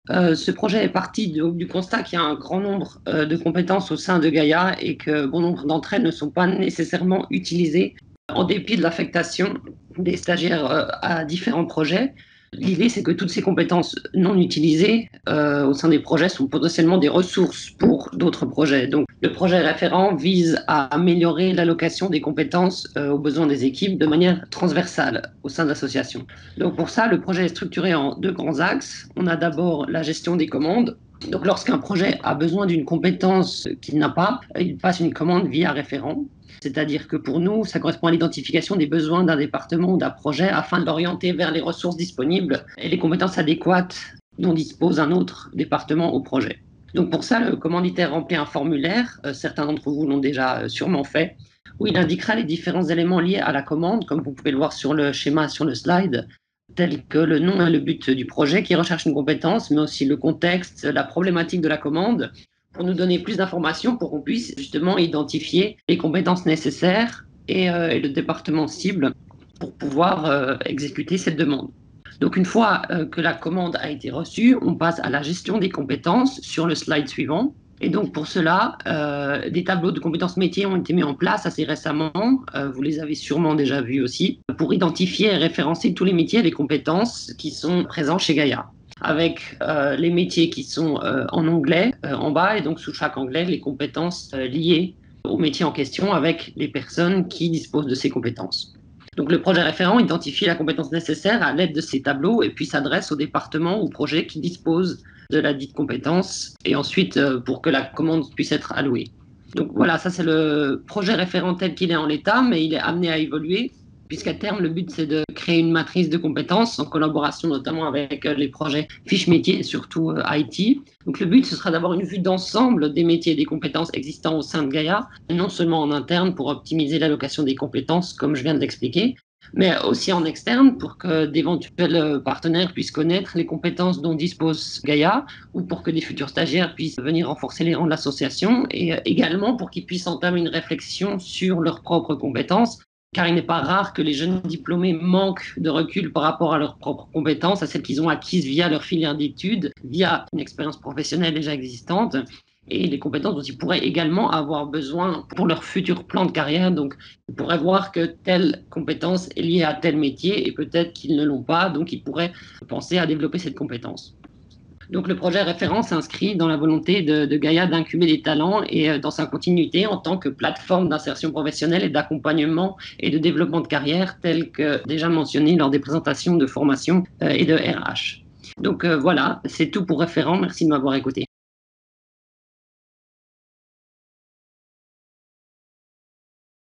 Ce projet est parti du constat qu'il y a un grand nombre de compétences au sein de Gaïa et que bon nombre d'entre elles ne sont pas nécessairement utilisées en dépit de l'affectation des stagiaires à différents projets. L'idée, c'est que toutes ces compétences non utilisées au sein des projets sont potentiellement des ressources pour d'autres projets. Donc, le projet référent vise à améliorer l'allocation des compétences aux besoins des équipes de manière transversale au sein de l'association. Donc, pour ça, le projet est structuré en deux grands axes. On a d'abord la gestion des commandes. Donc, lorsqu'un projet a besoin d'une compétence qu'il n'a pas, il passe une commande via référent. C'est-à-dire que pour nous, ça correspond à l'identification des besoins d'un département ou d'un projet afin de l'orienter vers les ressources disponibles et les compétences adéquates dont dispose un autre département ou projet. Donc pour ça, le commanditaire remplit un formulaire, certains d'entre vous l'ont déjà sûrement fait, où il indiquera les différents éléments liés à la commande, comme vous pouvez le voir sur le schéma sur le slide, tels que le nom et le but du projet qui recherche une compétence, mais aussi le contexte, la problématique de la commande, pour nous donner plus d'informations pour qu'on puisse justement identifier les compétences nécessaires et le département cible pour pouvoir exécuter cette demande. Donc une fois que la commande a été reçue, on passe à la gestion des compétences sur le slide suivant. Et donc pour cela, des tableaux de compétences métiers ont été mis en place assez récemment, vous les avez sûrement déjà vus aussi, pour identifier et référencer tous les métiers et les compétences qui sont présents chez Gaïa, avec les métiers qui sont en onglet en bas, et donc sous chaque onglet, les compétences liées au métier en question avec les personnes qui disposent de ces compétences. Donc le projet référent identifie la compétence nécessaire à l'aide de ces tableaux et puis s'adresse au département ou projet qui dispose de la dite compétence et ensuite pour que la commande puisse être allouée. Donc voilà, ça c'est le projet référent tel qu'il est en l'état, mais il est amené à évoluer puisqu'à terme, le but, c'est de créer une matrice de compétences en collaboration notamment avec les projets fiches métiers et surtout IT. Donc le but, ce sera d'avoir une vue d'ensemble des métiers et des compétences existants au sein de Gaïa, non seulement en interne pour optimiser l'allocation des compétences, comme je viens de l'expliquer, mais aussi en externe pour que d'éventuels partenaires puissent connaître les compétences dont dispose Gaïa ou pour que des futurs stagiaires puissent venir renforcer les rangs de l'association et également pour qu'ils puissent entamer une réflexion sur leurs propres compétences, car il n'est pas rare que les jeunes diplômés manquent de recul par rapport à leurs propres compétences, à celles qu'ils ont acquises via leur filière d'études, via une expérience professionnelle déjà existante, et les compétences dont ils pourraient également avoir besoin pour leur futur plan de carrière. Donc, ils pourraient voir que telle compétence est liée à tel métier et peut-être qu'ils ne l'ont pas, donc ils pourraient penser à développer cette compétence. Donc le projet référent s'inscrit dans la volonté de Gaïa d'incuber des talents et dans sa continuité en tant que plateforme d'insertion professionnelle et d'accompagnement et de développement de carrière telle que déjà mentionné lors des présentations de formation et de RH. Donc voilà, c'est tout pour référent. Merci de m'avoir écouté.